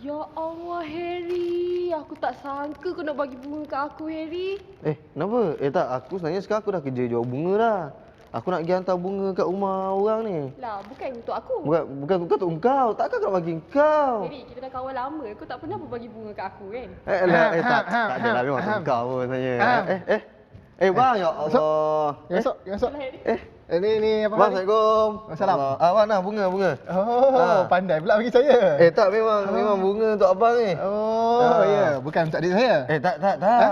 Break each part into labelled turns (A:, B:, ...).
A: Ya Allah, Harry. Aku tak sangka kau nak bagi bunga kat aku, Harry.
B: Kenapa? Tak, aku sebenarnya sekarang aku dah kerja jual bunga dah. Aku nak pergi hantar bunga kat rumah orang ni.
A: Lah, bukan untuk aku.
B: Bukan untuk engkau. Takkan aku nak bagi engkau.
A: Harry, kita dah kawan lama. Kau tak pernah bagi bunga kat aku kan?
B: Tak ada lah, memang untuk engkau pun sebenarnya. Bang, ya Allah.
C: Masuk. Ni apa?
B: Bang, Assalamualaikum.
C: Waalaikumsalam.
B: Abang nak bunga.
C: Pandai pula bagi saya.
B: Tak, memang bunga untuk abang ni.
C: Ya, bukan untuk adik saya.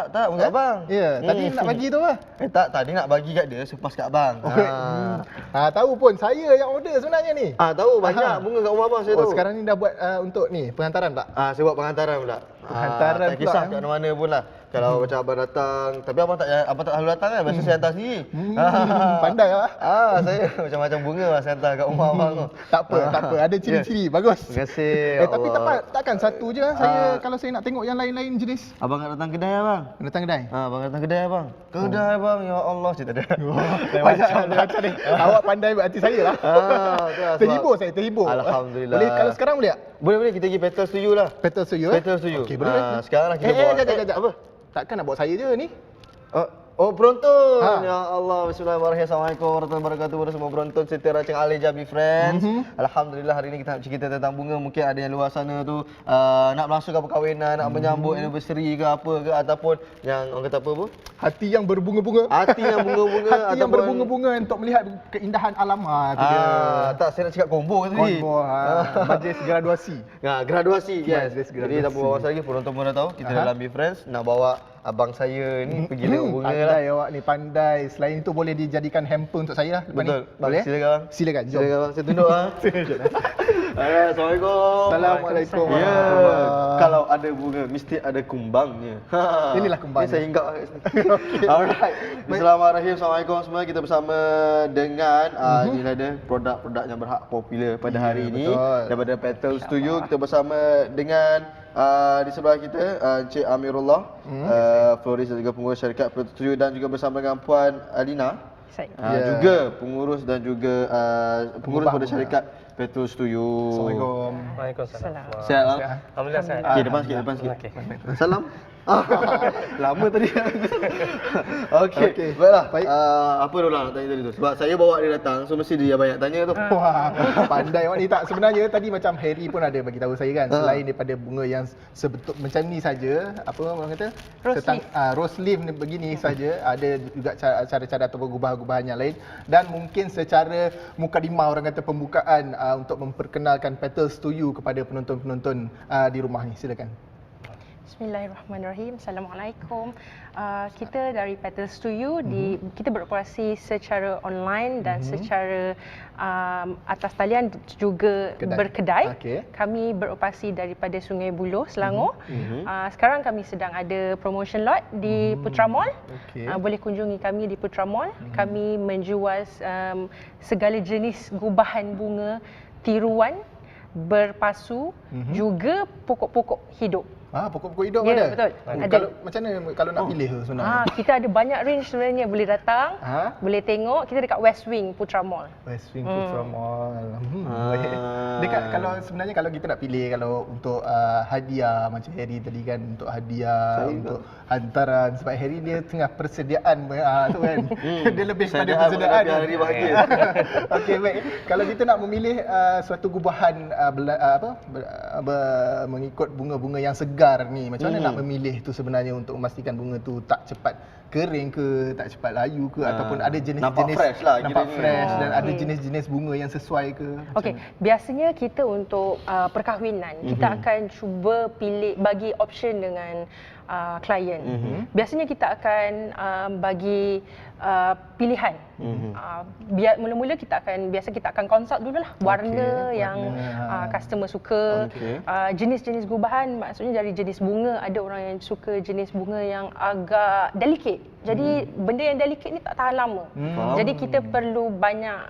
B: Tak, untuk abang.
C: Ya, tadi nak bagi tu apa?
B: Tak, tadi nak bagi kat dia, selepas kat abang.
C: Tahu pun saya yang order sebenarnya ni.
B: Tahu banyak bunga kat rumah abang saya tahu.
C: Sekarang ni dah buat untuk ni pengantaran tak?
B: Saya buat pengantaran pula.
C: Pengantaran
B: tak kisah kat mana-mana pun lah. Kalau macam abang datang, tapi abang tak selalu datang kan, biasa saya hantar sendiri.
C: Pandai lah.
B: Saya macam-macam bunga lah saya hantar kat rumah abang tu.
C: Tak apa, ada ciri-ciri, bagus.
B: Terima kasih.
C: Tapi takkan satu je saya kalau saya nak tengok yang lain-lain jenis.
B: Abang nak datang kedai abang?
C: Datang kedai?
B: Abang datang kedai abang. Kedai abang, ya Allah, cerita dia.
C: Macam ni. Awak pandai buat hati saya lah. Terhibur saya, terhibur.
B: Alhamdulillah.
C: Boleh kalau sekarang boleh tak?
B: Boleh, kita pergi Petal Studio lah.
C: Petal Studio?
B: Petal Studio.
C: Okey, boleh.
B: Sekarang lah kita buat.
C: Sekejap. Apa? Takkan nak bawa saya je ni?
B: Penonton. Ya Allah, bismillahirrahmanirrahim. Assalamualaikum warahmatullahi wabarakatuh. Kepada semua penonton setia Racang Ali Jabi Friends. Alhamdulillah hari ini kita nak cerita tentang bunga. Mungkin ada yang luar sana tu nak melangsungkan perkahwinan, nak menyambut anniversary ke apa ke, ataupun yang orang kata apa bu?
C: Hati yang berbunga-bunga.
B: Hati yang bunga-bunga.
C: Hati yang berbunga-bunga untuk melihat keindahan alam tu dia.
B: Tak, saya nak cakap combo ke tadi.
C: Combo. Majlis graduasi.
B: Graduasi. Yes.
C: Majlis
B: Jadi tak perlu bawa lagi, penonton pun dah tahu. Kita dalam Be Friends nak bawa abang saya ni pergi tengok bunga lah.
C: Pandai awak ni, pandai. Selain itu boleh dijadikan hamper untuk saya lah lepas
B: Betul.
C: ni. Boleh?
B: Silakan.
C: Silakan, jom.
B: Silakan bang, saya tunduk ah. Assalamualaikum.
C: Assalamualaikum.
B: Ya. Kalau ada bunga mesti ada kumbangnya.
C: Inilah kumbang.
B: Ini saya hinggap kat sini. Alright. Bismillahirrahmanirrahim. Assalamualaikum semua. Kita bersama dengan ini ada produk-produk yang berhak popular pada hari ini daripada Petal Studio. Kita bersama dengan di sebelah kita Encik Amirullah, floris dan juga pengurus syarikat Petal Studio, dan juga bersama dengan Puan Alina, juga pengurus dan juga pengurus pada syarikat Petal Studio.
C: Assalamualaikum.
D: Waalaikumsalam.
B: Sihat bang?
D: Alhamdulillah sihat.
B: Okey, depan sikit. Salam. Lama tadi. Okey. Baiklah.
C: Baik.
B: Apa Rola nak tanya tadi tu? Sebab saya bawa dia datang, so mesti dia banyak tanya tu.
C: Wah, pandai awak ni. Tak, sebenarnya tadi macam Harry pun ada bagi tahu saya kan, selain daripada bunga yang sebetul macam ni saja, apa orang kata? Rose leaf ni begini saja, ada juga cara-cara atau gubahan-gubahan yang lain, dan mungkin secara mukadimah orang kata pembukaan untuk memperkenalkan Petal Studio kepada penonton-penonton di rumah ni. Silakan.
D: Bismillahirrahmanirrahim. Assalamualaikum. Kita dari Petal Studio kita beroperasi secara online dan secara atas talian juga berkedai. Kami beroperasi daripada Sungai Buloh, Selangor. Sekarang kami sedang ada promotion lot di Putra Mall. Boleh kunjungi kami di Putra Mall. Kami menjual segala jenis gubahan bunga, tiruan, berpasu, juga pokok-pokok hidup.
C: Pokok-pokok hidup
D: ya,
C: ada?
D: Betul.
C: Kalau macam mana kalau nak pilih tu sebenarnya?
D: Kita ada banyak range sebenarnya. Boleh datang, boleh tengok. Kita dekat West Wing Putra Mall.
C: West Wing Putra Mall. Dekat sebenarnya kalau kita nak pilih kalau untuk hadiah macam Harry tadi kan, untuk hadiah, untuk hantaran, sebab Harry dia tengah persediaan tu kan. Dia lebih pada persediaan.
B: Hari bahagia.
C: Okey, baik. Kalau kita nak memilih suatu gubahan mengikut bunga-bunga yang segar ni, macam mana nak memilih tu sebenarnya untuk memastikan bunga tu tak cepat kering ke, tak cepat layu ke, ataupun ada jenis-jenis
B: nampak fresh lah,
C: dan ada jenis-jenis bunga yang sesuai ke?
D: Okey, biasanya kita untuk perkahwinan kita akan cuba pilih, bagi option dengan klien. Biasanya kita akan bagi pilihan. Mula-mula kita akan consult dululah warna yang customer suka, jenis-jenis gubahan, maksudnya dari jenis bunga. Ada orang yang suka jenis bunga yang agak delicate. Jadi benda yang delicate ni tak tahan lama. Jadi kita perlu banyak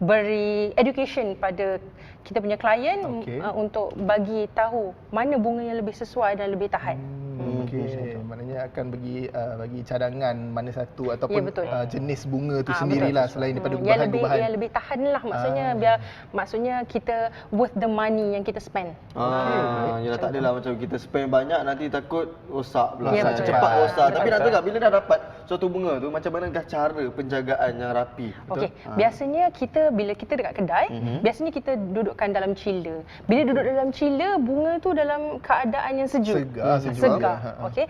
D: beri education pada kita punya klien untuk bagi tahu mana bunga yang lebih sesuai dan lebih tahan.
C: Okey, maknanya akan bagi cadangan mana satu ataupun jenis bunga tu sendirilah selain daripada gubahan-gubahan.
D: Yang lebih tahan lah, maksudnya kita worth the money yang kita spend.
B: Yalah, tak adalah macam kita spend banyak nanti takut rosak pula.
D: Cepat
B: rosak. Tapi nak tahu tak bila dah dapat suatu bunga tu macam manakah cara penjagaan yang rapi?
D: Okey, biasanya bila kita dekat kedai, biasanya kita dudukkan dalam chiller. Bila duduk dalam chiller, bunga tu dalam keadaan yang sejuk. Segar. Okey.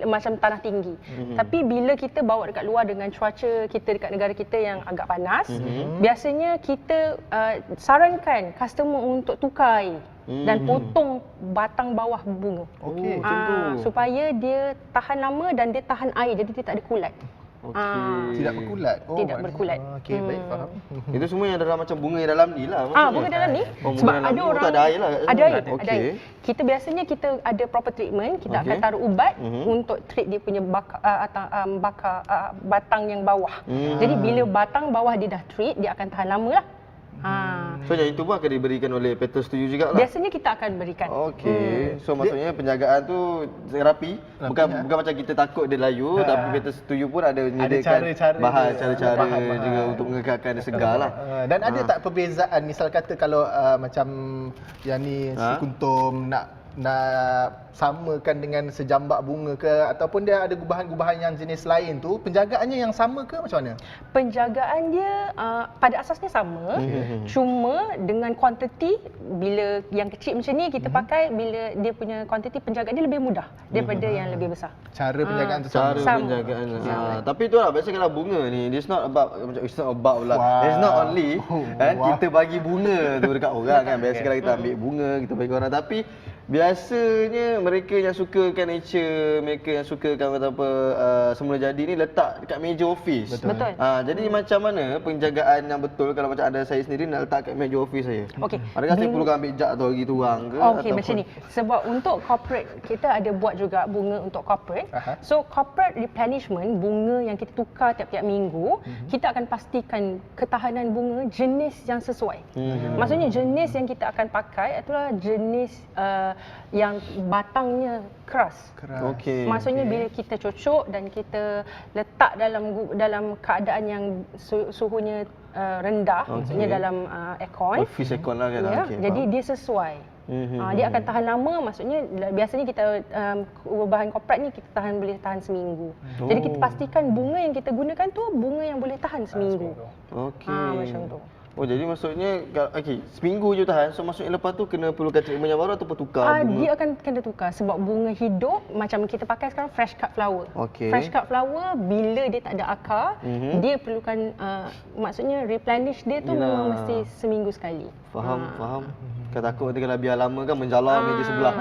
D: Macam tanah tinggi. Tapi bila kita bawa dekat luar dengan cuaca kita dekat negara kita yang agak panas, biasanya kita sarankan customer untuk tukar air dan potong batang bawah bunga.
B: Okey,
D: supaya dia tahan lama dan dia tahan air, jadi dia tak ada kulat.
C: Tidak berkulat.
D: Tidak berkulat.
C: Okey, baik, faham.
B: Itu semua yang dalam macam bunga yang dalam ni lah maksudnya.
D: Bunga dalam ni.
B: Sebab ada
D: orang
B: ada air lah.
D: Ada air. Ada air. Kita biasanya ada proper treatment, kita akan taruh ubat untuk treat dia punya batang yang bawah. Jadi bila batang bawah dia dah treat, dia akan tahan lama lah.
B: So yang itu pun akan diberikan oleh Petals to You juga lah?
D: Biasanya kita akan berikan.
B: Okey. So maksudnya penjagaan tu rapi. Bukan macam kita takut dia layu, tapi Petals to You pun ada menyediakan bahan, cara-cara juga untuk mengekalkan dia segar lah.
C: Dan ada tak perbezaan, misal kata kalau macam yang ni si kuntum nak samakan dengan sejambak bunga ke, ataupun dia ada gubahan-gubahan yang jenis lain tu, penjagaannya yang sama ke macam mana?
D: Penjagaan dia pada asasnya sama, cuma dengan kuantiti. Bila yang kecil macam ni kita pakai, bila dia punya kuantiti penjagaan dia lebih mudah daripada yang lebih besar.
C: Cara penjagaan tu sama.
B: Penjagaan. Tapi itulah biasanya kalau bunga ni, it's not about pula. It's not only kan kita bagi bunga tu dekat orang kan. Biasa kalau kita ambil bunga kita bagi orang, tapi biasanya mereka yang sukakan nature, mereka yang sukakan semula jadi ni letak dekat meja office.
D: Betul.
B: Jadi macam mana penjagaan yang betul kalau macam ada saya sendiri nak letak kat meja office saya?
D: Okey.
B: Adakah saya perlu ambil jak atau bagi tuang ke?
D: Okey, macam ni. Sebab untuk corporate kita ada buat juga bunga untuk corporate. So corporate replenishment, bunga yang kita tukar tiap-tiap minggu, kita akan pastikan ketahanan bunga jenis yang sesuai. Maksudnya jenis yang kita akan pakai itulah jenis yang batangnya keras.
B: Okey.
D: Maksudnya bila kita cucuk dan kita letak dalam keadaan yang suhunya rendah, maksudnya dalam aircon.
B: Office aircon lah kan.
D: Jadi dia sesuai. Dia akan tahan lama, maksudnya biasanya kita bahan corporate ni kita boleh tahan seminggu. Jadi kita pastikan bunga yang kita gunakan tu bunga yang boleh tahan seminggu.
B: Okey.
D: Macam tu.
B: Oh, jadi maksudnya seminggu je tahan. So maksudnya lepas tu kena perlukan treatment yang baru ataupun tukar bunga?
D: Dia akan kena tukar sebab bunga hidup macam kita pakai sekarang fresh cut flower. Fresh cut flower bila dia tak ada akar, dia perlukan maksudnya replenish dia tu memang mesti seminggu sekali.
B: Faham. Kan takut nanti kalau biar lama kan menjalar meja sebelah.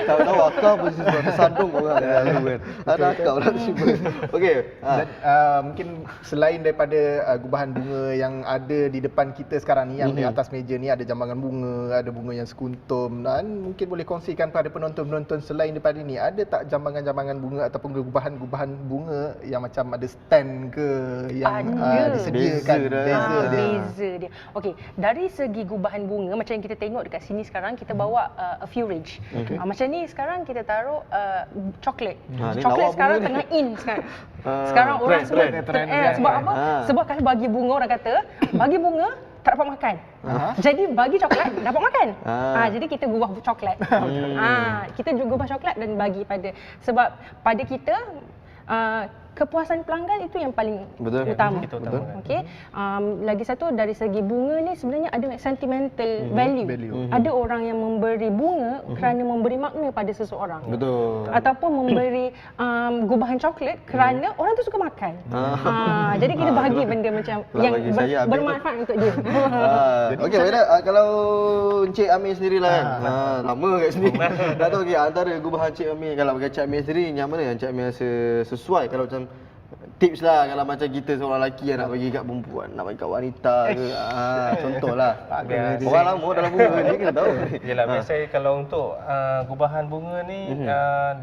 B: Tahu akar pun tersandung orang lalu kan. Ada akar pula simpan. Okey.
C: Dan mungkin selain daripada gubahan bunga yang ada di depan kita sekarang ni, yang di atas meja ni ada jambangan bunga, ada bunga yang sekuntum, dan mungkin boleh kongsikan pada penonton-penonton selain daripada ni, ada tak jambangan-jambangan bunga ataupun gubahan-gubahan bunga yang macam ada stand ke yang disediakan?
D: Beza dia. Okey, dari segi gubahan bunga macam yang kita tengok dekat sini sekarang, kita bawa a few range. Macam ni sekarang kita taruh coklat. Coklat sekarang tengah in sekarang. Sekarang orang semua sebab apa? Sebab kalau bagi bunga, orang kata bagi bunga tak dapat makan. Jadi bagi coklat dapat makan. Jadi kita gubah coklat. Kita juga gubah coklat dan bagi sebab pada kita kepuasan pelanggan itu yang paling utama. Okey. Lagi satu, dari segi bunga ni sebenarnya ada sentimental value. Ada orang yang memberi bunga kerana memberi makna pada seseorang. Ataupun memberi gubahan coklat kerana orang tu suka makan. Jadi kita bahagi benda macam yang bermanfaat untuk dia.
B: Okey, Maida, kalau Encik Amir sendirilah kan. Lama kat sini. Tak tahu antara gubahan Encik Amir, kalau bagi Encik Amir sendiri yang mana yang Encik Amir rasa sesuai kalau macam tips lah kalau macam kita seorang lelaki yang nak bagi kat perempuan, nak bagi kat wanita ke. Contohlah. Orang lama dalam bunga ni kena tahu.
E: Yalah, biasa kalau untuk gubahan bunga ni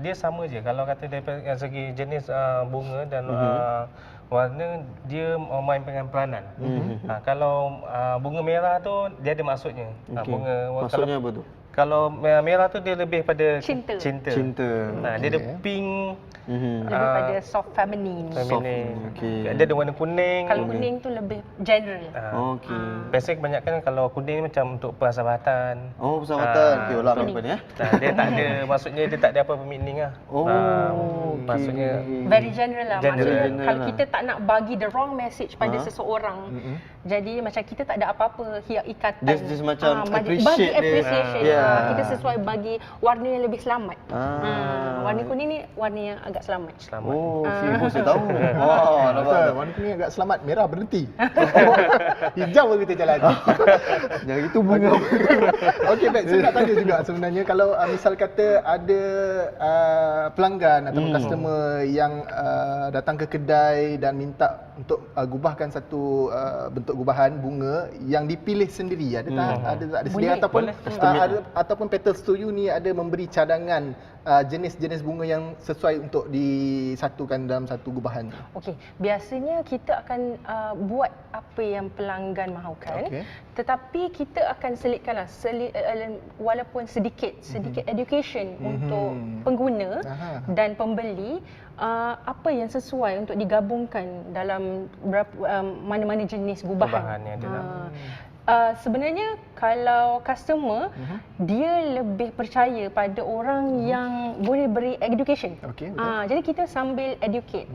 E: dia sama je. Kalau kata daripada segi jenis bunga dan warna, dia main dengan peranan. Kalau bunga merah tu dia ada maksudnya.
B: Maksudnya apa tu?
E: Kalau merah tu dia lebih pada
D: Cinta.
E: Dia ada pink,
D: lebih pada soft feminine.
E: Dia ada warna kuning.
D: Kalau kuning tu lebih general.
E: Biasanya kebanyakan kalau kuning ni macam untuk persahabatan.
B: Persahabatan. Okey, ulang apa ni
E: dia tak ada, maksudnya dia tak ada apa-apa meaning lah. Maksudnya
D: very general lah. Maksudnya
B: General
D: kalau
B: lah.
D: kita tak nak bagi the wrong message pada seseorang, jadi macam kita tak ada apa-apa ikatan.
B: Just macam
D: bagi
B: appreciate dia.
D: appreciation. Kita sesuai bagi warna yang lebih selamat. Warna kuning ni warna yang agak selamat.
B: Saya tahu.
C: Betul. Warna kuning agak selamat, merah berhenti. Hijau baru kita jalan.
B: Yang itu bunga.
C: Okey, baik. Saya nak tanya juga sebenarnya kalau misal kata ada pelanggan atau customer yang datang ke kedai dan minta untuk gubahkan satu bentuk gubahan bunga yang dipilih sendiri, ada tak ada sedia ataupun Petals to You ni ada memberi cadangan jenis-jenis bunga yang sesuai untuk disatukan dalam satu gubahan.
D: Okey, biasanya kita akan buat apa yang pelanggan mahukan, tetapi kita akan selitkanlah walaupun sedikit education untuk pengguna dan pembeli apa yang sesuai untuk digabungkan dalam mana-mana jenis gubahan. Sebenarnya kalau customer dia lebih percaya pada orang yang boleh beri education. Jadi kita sambil educate.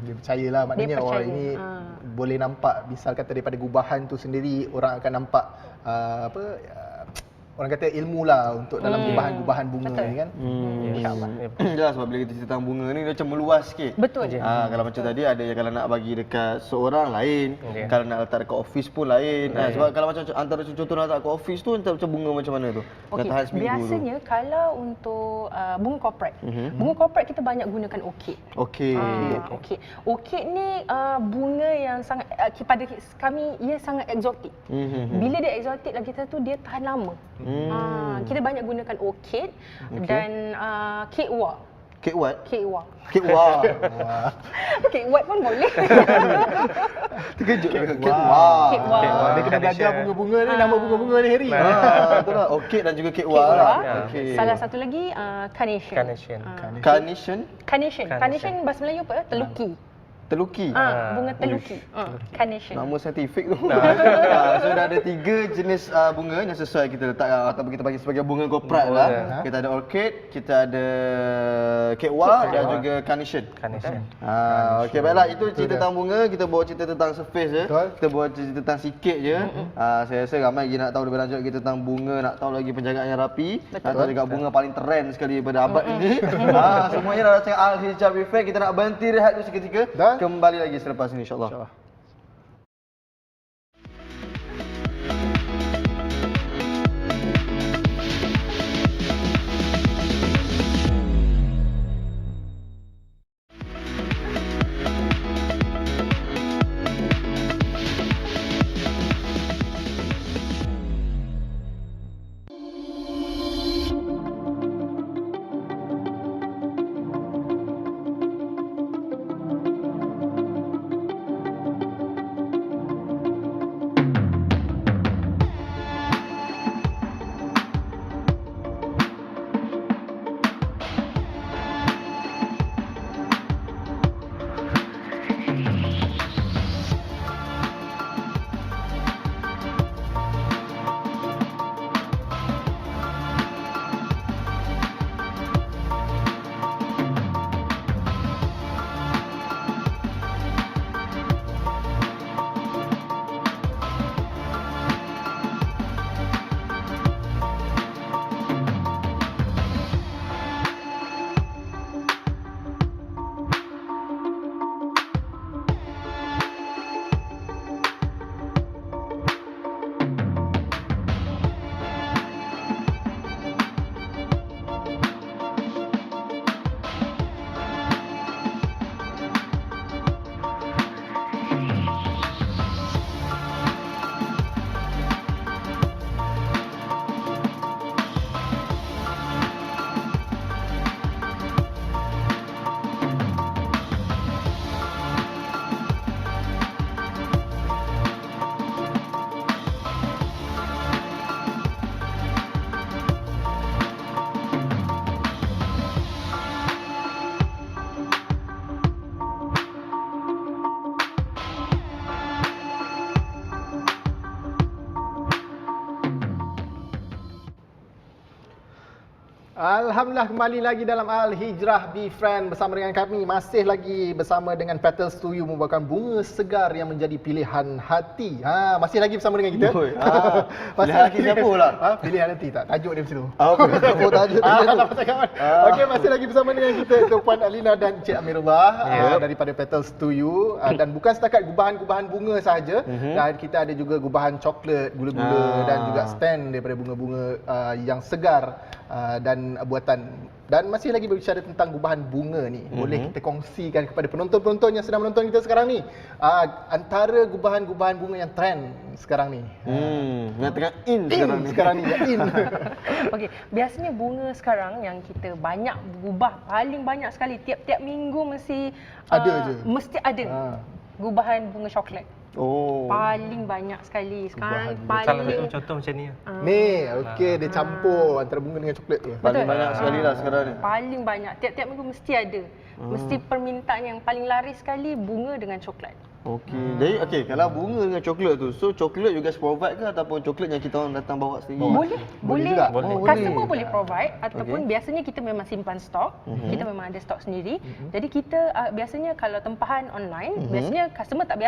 C: Dia percayalah, maknanya orang ini boleh nampak, misal kata daripada gubahan tu sendiri orang akan nampak orang kata ilmu lah untuk dalam gubahan-gubahan bunga ni kan.
D: InsyaAllah.
B: Jelas, sebab bila kita cerita tentang bunga ni dia macam meluas sikit.
D: Betul je.
B: Kalau macam tadi ada yang kalau nak bagi dekat seorang lain, kalau nak letak dekat office pun lain. Sebab kalau macam antara contoh nak letak dekat office tu macam bunga macam mana tu?
D: Okey, biasanya tu, kalau untuk bunga corporate, bunga corporate kita banyak gunakan orchid. Orchid ni bunga yang sangat pada kami ia sangat eksotik. Bila dia eksotik lagi satu, dia tahan lama. Kita banyak gunakan orchid dan kek wak.
B: Kek what?
D: Kek wak.
B: Kek wak.
D: Kek wak pun boleh.
B: Terkejut ke? Kek wak.
D: Kek wak.
C: Dia kena belajar bunga-bunga ni, nama bunga-bunga ni Harry.
B: Betul lah. Orchid dan juga kek wak.
D: Salah satu lagi carnation. Carnation bahasa Melayu apa? Teluki.
B: Teluki.
D: Bunga teluki. Carnation.
B: Nama saintifik tu. So dah ada 3 jenis bunga yang sesuai kita letak ataupun kita bagi sebagai bunga corporate lah. Kita ada orchid, kita ada kekwa dan juga carnation. Okey, baiklah, itu cerita tentang bunga. Kita bawa cerita tentang surface je. Kita bawa cerita tentang sikit je. Saya rasa ramai lagi nak tahu lebih lanjut kita tentang bunga, nak tahu lagi penjagaan yang rapi. Nak tahu juga bunga paling trend sekali pada abad ini. Semuanya dah datang Al-Hijab Effect. Kita nak berhenti rehat dulu seketika. Kembali lagi selepas ini insya-Allah.
C: Alhamdulillah kembali lagi dalam Al-Hijrah Be Friend bersama dengan kami. Masih lagi bersama dengan Petals to You membawakan bunga segar yang menjadi pilihan hati. Masih lagi bersama dengan kita.
B: Pilihan hati siapa pula?
C: Pilihan hati tak? Tajuk dia macam tu.
B: Tajuk dia.
C: Okey, masih lagi bersama dengan kita Tuan Puan Alina dan Cik Amirullah daripada Petals to You. Dan bukan setakat gubahan-gubahan bunga sahaja. Dan kita ada juga gubahan coklat, gula-gula dan juga stand daripada bunga-bunga yang segar dan buatan. Dan masih lagi berbicara tentang gubahan bunga ni. Boleh kita kongsikan kepada penonton-penonton yang sedang menonton kita sekarang ni antara gubahan-gubahan bunga yang trend sekarang ni.
B: Yang tengah in
C: sekarang ni. Yang in.
D: Okey, biasanya bunga sekarang yang kita banyak gubah, paling banyak sekali tiap-tiap minggu mesti gubahan bunga coklat. Paling banyak sekali sekarang.
E: Salah satu contoh macam ni.
C: Ni, okey, dia campur antara bunga dengan coklat tu.
B: Paling banyak sekali lah sekarang ni.
D: Paling banyak. Tiap-tiap minggu mesti ada. Mesti permintaan yang paling laris sekali bunga dengan coklat.
B: Jadi kalau bunga dengan coklat tu, so coklat juga provide ke ataupun coklat yang kita orang datang bawa sendiri?
D: Boleh.
C: juga.
D: Customer boleh provide ataupun biasanya kita memang simpan stok. Kita memang ada stok sendiri. Jadi kita biasanya kalau tempahan online, biasanya customer tak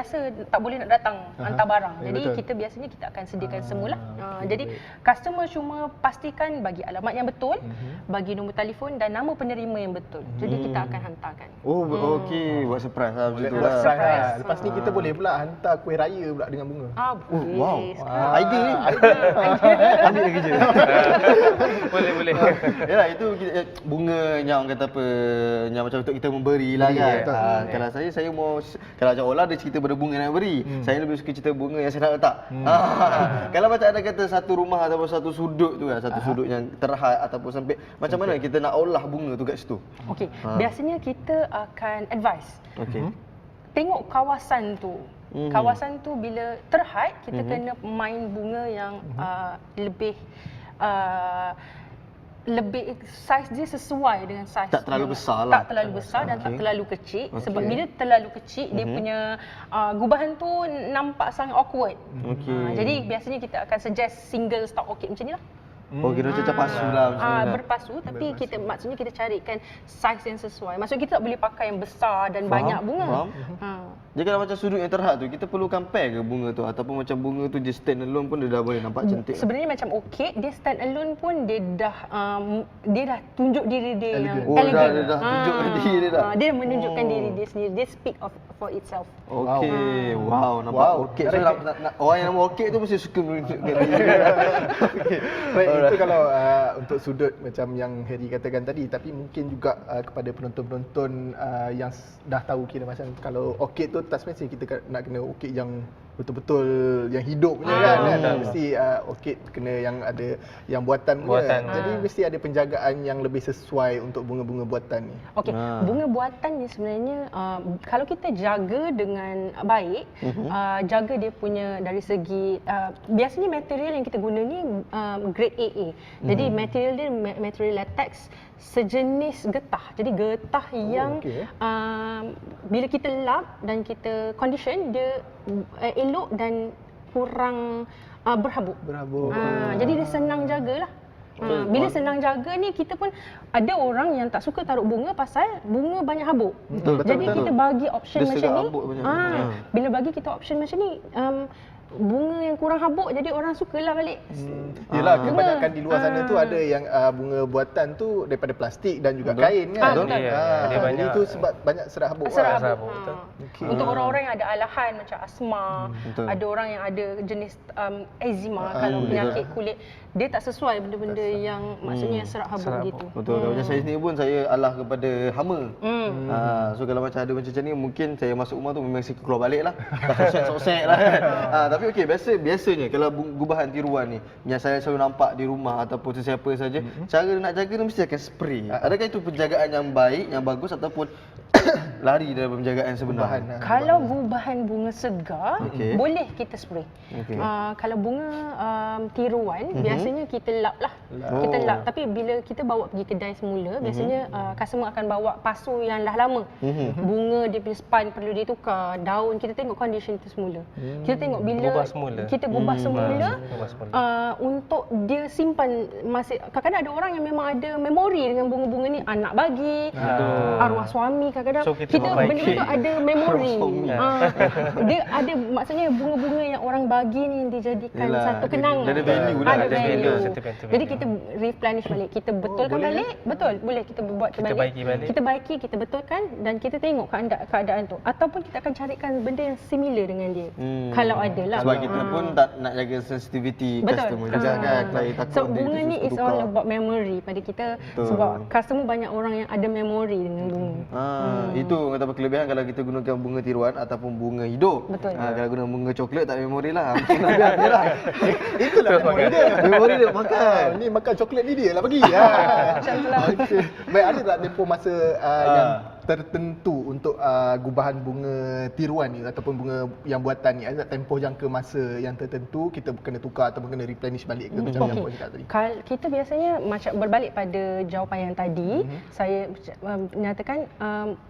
D: boleh nak datang hantar barang. Jadi kita biasanya kita akan sediakan semula. Jadi customer cuma pastikan bagi alamat yang betul, bagi nombor telefon dan nama penerima yang betul. Jadi kita akan hantarkan.
B: Okey, buat surprise lah macam tu
C: Buat
B: lah.
C: surprise lah. Lepas ni kita boleh pula hantar kuih raya pula dengan bunga.
D: Boleh.
B: Idea ni. Ambil dah kerja.
E: Boleh.
B: Yalah, itu bunga yang orang kata apa, yang macam untuk kita memberi lah kan. Kalau saya mau, kalau macam Ola dia cerita pada bunga nak beri. Saya lebih suka cerita bunga yang saya nak letak. Kalau macam ada kata satu rumah ataupun satu sudut tu kan, satu sudut yang terhad ataupun sempit, macam mana kita nak olah bunga tu kat situ?
D: Okey, biasanya kita akan advise. Tengok kawasan tu. Kawasan tu bila terhad, kita kena main bunga yang lebih saiz dia sesuai dengan saiz.
B: Tak terlalu besar lah.
D: Tak terlalu besar dan tak terlalu kecil. Sebab bila terlalu kecil, dia punya gubahan tu nampak sangat awkward. Jadi biasanya kita akan suggest single stalk orchid macam ni lah.
B: Kira macam pasu lah macam ni.
D: Berpasu, tapi maksudnya kita carikan saiz yang sesuai. Maksudnya kita tak boleh pakai yang besar dan banyak bunga.
B: Jadi kalau macam sudut yang terhad tu, kita perlukan pair ke bunga tu ataupun macam bunga tu je stand alone pun dia dah boleh nampak cantik.
D: Sebenarnya macam orchid, dia stand alone pun dia dah tunjuk diri dia yang
B: elegan. Dia dah tunjukkan diri dia dah.
D: Dia menunjukkan diri dia sendiri. Dia speak for itself.
B: Okey, nampak orchid. So orang yang nama orchid tu mesti suka menunjukkan diri dia.
C: Baik, itu kalau untuk sudut macam yang Harry katakan tadi, tapi mungkin juga kepada penonton-penonton yang dah tahu kira macam kalau orchid tu tak semestinya kita nak kena orchid yang betul-betul yang hidup punya kan. Mesti orchid kena yang ada yang buatan punya. Jadi mesti ada penjagaan yang lebih sesuai untuk bunga-bunga buatan ni.
D: Okey, bunga buatan ni sebenarnya kalau kita jaga dengan baik, jaga dia punya dari segi biasanya material yang kita guna ni grade AA. Jadi material dia material latex sejenis getah. Jadi getah yang bila kita lap dan kita condition, dia elok dan kurang berhabuk. Jadi dia senang jagalah. Bila senang jaga ni, kita pun ada orang yang tak suka taruh bunga pasal bunga banyak habuk. Jadi kita bagi option macam ni. Bila bagi kita option macam ni, bunga yang kurang habuk, jadi orang sukalah balik.
C: Yelah, kebanyakan di luar sana tu ada yang bunga buatan tu daripada plastik dan juga kain kan.
E: Dia
C: Jadi itu sebab banyak serat habuk.
E: Betul.
D: Untuk orang-orang yang ada alahan macam asma, ada orang yang ada jenis eczema, kalau penyakit kulit, dia tak sesuai benda-benda yang maksudnya serat habuk gitu.
B: Betul. Kalau macam saya sendiri pun saya alah kepada hama. So kalau macam ada macam ni, mungkin saya masuk rumah tu memang saya keluar balik lah. Sok-sok lah kan. Tapi okey, biasanya kalau gubahan tiruan ni yang saya selalu nampak di rumah ataupun sesiapa saja, cara nak jaga dia mesti akan spray. Adakah itu penjagaan yang baik, yang bagus ataupun lari dalam penjagaan sebenar?
D: Kalau gubahan bunga segar,
B: Okey.
D: boleh kita spray.
B: Okey.
D: Kalau bunga tiruan, biasanya kita lap lah. Kita lap. Tapi bila kita bawa pergi kedai semula, biasanya customer akan bawa pasu yang dah lama. Bunga dia punya span perlu ditukar, daun kita tengok condition itu semula. Kita tengok bila
E: Gubah semula.
D: kita gubah semula,
E: Gubah semula.
D: untuk dia simpan masih. Kadang-kadang ada orang yang memang ada memori dengan bunga-bunga ni, anak bagi, arwah suami, kadang-kadang
E: So, kita perbaiki.
D: benda-benda tu ada memori.
B: Arwah
D: Dia ada, maksudnya bunga-bunga yang orang bagi ni dijadikan
B: Yelah,
D: satu kenangan.
B: dia ada value lah,
D: Ada
E: ada value,
D: value.
E: sentimental
D: Jadi
E: value.
D: kita replenish balik, kita betulkan balik, betul, boleh kita buat
E: Kita
D: balik.
E: baiki balik.
D: Kita baiki, kita betulkan dan kita tengok keadaan tu. Ataupun kita akan carikan benda yang similar dengan dia. Kalau ada lah.
B: Sebab kita pun tak nak jaga sensitivity customer juga kan. Klien takut
D: So
B: dia
D: bunga
B: tu
D: ni is
B: tukar.
D: all about memory pada kita.
B: Betul.
D: Sebab customer banyak orang yang ada memory dengan bunga.
B: Itu kata apa kelebihan kalau kita gunakan bunga tiruan ataupun bunga hidup.
D: Betul.
B: Kalau guna bunga coklat tak ada memori lah. Mungkin lebih ada lah.
C: Itulah memori dia.
B: Memori dia makan.
C: Ni makan coklat ni dia lah bagi. Macam itulah. Okay. Baik, ada tak tempoh masa yang tertentu untuk gubahan bunga tiruan ni ataupun bunga yang buatan ni? Ada tak tempoh jangka masa yang tertentu kita kena tukar ataupun kena replenish balik ke macam yang Puan cakap tadi?
D: Kita biasanya macam berbalik pada jawapan yang tadi, saya menyatakan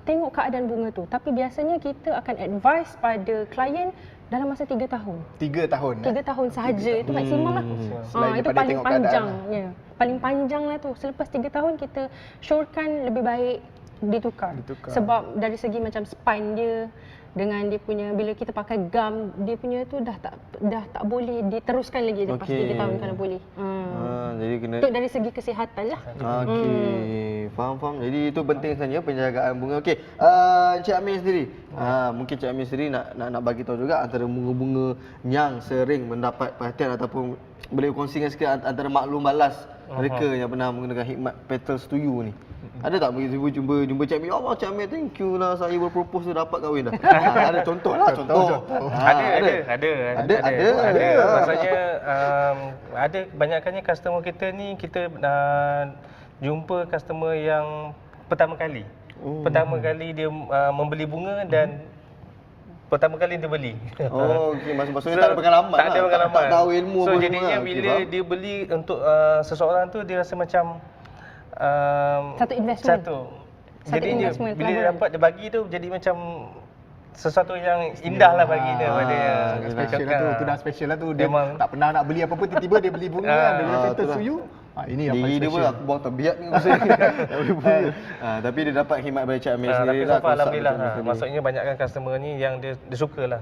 D: tengok keadaan bunga tu. Tapi biasanya kita akan advise pada klien dalam masa 3 tahun.
C: 3 tahun.
D: 3 tahun sahaja itu maksimum lah.
C: Selain
D: Itu
C: daripada
D: paling
C: tengok keadaan
D: panjang.
C: lah.
D: Ya. Paling panjang lah tu. Selepas 3 tahun kita syorkan lebih baik ditukar. Sebab dari segi macam spine dia dengan dia punya, bila kita pakai gum, dia punya tu dah tak boleh diteruskan lagi lepas 3 tahun kalau boleh.
B: Jadi kena
D: Itu dari segi kesihatan lah.
B: Okey, faham. Jadi itu penting sebenarnya penjagaan bunga. Okey, Encik Amir sendiri. Mungkin Encik Amir sendiri nak bagi tahu juga antara bunga-bunga yang sering mendapat perhatian ataupun boleh kongsikan sikit antara maklum balas mereka yang pernah menggunakan khidmat Petals to You ni. Ada tak begitu jumpa Cik Amir? Allah, Cik Amir, thank you lah, saya berpropose dah dapat kahwin dah. Ada contoh lah, contoh. Ada.
E: Maksudnya ada kebanyakannya customer kita ni, kita jumpa customer yang pertama kali. Pertama kali dia membeli bunga dan pertama kali dia beli.
B: Okey, maksudnya tak ada pengalaman.
E: Tak ada pengalaman.
B: Tak tahu ilmu
E: so,
B: apa
E: jadinya
B: semua.
E: bila dia beli untuk seseorang tu, dia rasa macam
D: Satu investment.
E: Jadinya
D: investment,
E: bila dia
D: pelaburan.
E: dapat, dia bagi tu jadi macam sesuatu yang indah lah bagi dia pada dia.
C: Special lah tu, tu dah special lah tu. Dia
E: Memang.
C: tak pernah nak beli apa-apa, tiba-tiba dia beli bunga kan. Dia beli Petals to You. Ini yang paling
B: Diri dia pun
C: special.
B: aku buang terbiak ni masa ni. Tapi dia dapat khidmat dari Cik Amir sendiri
E: Tapi
B: lah.
E: so far alhamdulillah lah. Maksudnya banyakkan customer ni yang dia suka lah.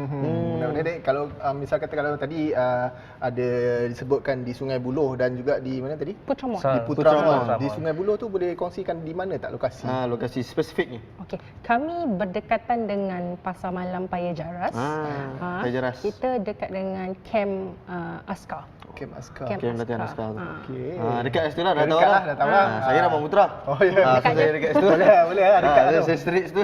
C: Mudah-mudahan kalau misal kata kalau tadi ada disebutkan di Sungai Buloh dan juga di mana tadi?
D: Putra Mall.
C: Di
B: Putra
C: Putra
B: Mall.
C: Mall. Di Sungai Buloh tu boleh kongsikan di mana tak lokasi?
B: Lokasi spesifiknya.
D: Okey, kami berdekatan dengan Pasar Malam Paya Jaras.
B: Paya Jaras.
D: Kita dekat dengan Camp Askar.
C: Camp Askar.
B: Camp latihan askar tu.
C: Okey.
B: Dekat situ lah, dah tahu
C: Dekat
B: lah.
C: lah, dah tahu lah.
B: Saya Ramah Putra.
C: Oh ya.
B: So saya dekat situ.
C: Boleh lah, dekat lah tu.
B: Saya street situ.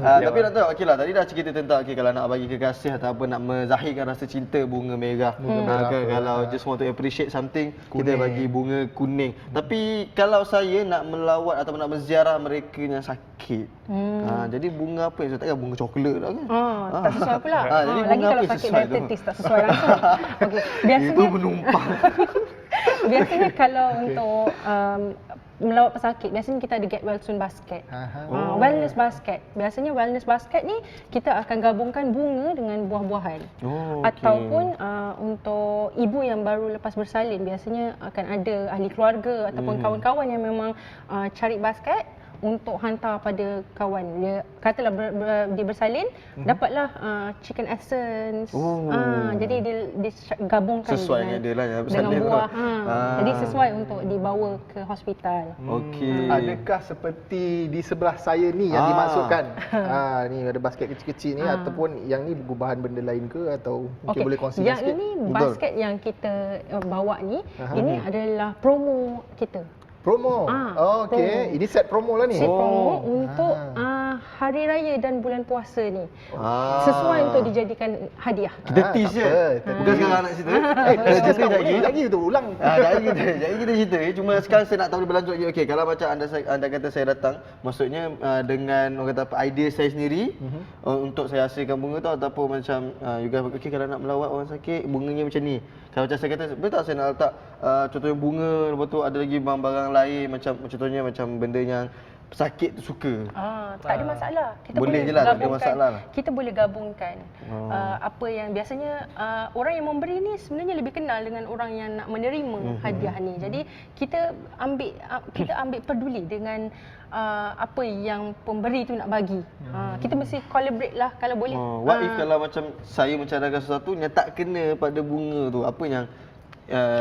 B: Tapi nak tahu, okey lah, tadi dah cerita tentang kalau nak bagi kekasih ataupun nak menzahirkan rasa cinta, bunga merah. Kalau just want to appreciate something, kita bagi bunga kuning. Tapi kalau saya nak melawat ataupun nak menziarah mereka yang sakit, jadi bunga apa yang saya takkan bunga coklat lah kan?
D: Tak sesuai pula.
B: jadi
D: Lagi
B: bunga
D: kalau
B: apa yang
D: sakit
B: sesuai tu?
D: diabetes tak sesuai langsung. Okey,
B: Itu
D: biasanya
B: menumpang.
D: biasanya kalau untuk melawat pesakit, biasanya kita ada get well soon basket. Wellness basket. Biasanya wellness basket ni kita akan gabungkan bunga dengan buah-buahan. Ataupun untuk ibu yang baru lepas bersalin, biasanya akan ada ahli keluarga ataupun kawan-kawan yang memang cari basket untuk hantar pada kawan. Dia katalah dia bersalin, dapatlah chicken essence. Jadi dia gabungkan
B: Sesuai dengan dia lah yang
D: dengan
B: bersalin tu.
D: buah. Jadi sesuai untuk dibawa ke hospital.
B: Okey.
C: Adakah seperti di sebelah saya ni yang dimaksudkan? Ni ada basket kecil-kecil ni ataupun yang ni gubahan benda lain ke atau mungkin boleh kongsikan
D: Yang
C: sikit?
D: ini basket yang kita bawa ni, ini adalah promo kita.
C: Promo. Okey. Ini set promo lah ni.
D: Set promo untuk hari raya dan bulan puasa ni. Sesuai untuk dijadikan hadiah.
B: Kita tease je. Bukan sekarang nak cerita. Kita cerita lagi.
C: tu ulang.
B: Jadi kita cerita. Cuma sekarang saya nak tahu lebih lanjut lagi. Okey, kalau macam anda kata saya datang, maksudnya dengan orang kata apa, idea saya sendiri untuk saya hasilkan bunga tu, ataupun macam juga okey kalau nak melawat orang sakit, bunganya macam ni. Kalau macam saya kata, betul tak saya nak letak contohnya bunga, lepas tu ada lagi barang-barang lain macam contohnya macam benda yang pesakit tu suka.
D: Tak ada masalah. Kita
B: Boleh je lah, tak ada masalah lah.
D: Kita boleh gabungkan apa yang biasanya orang yang memberi ni sebenarnya lebih kenal dengan orang yang nak menerima hadiah ni. Jadi kita ambil peduli dengan apa yang pemberi tu nak bagi. Kita mesti collaborate lah kalau boleh.
B: What if kalau macam saya mencadangkan sesuatu yang tak kena pada bunga tu, apa yang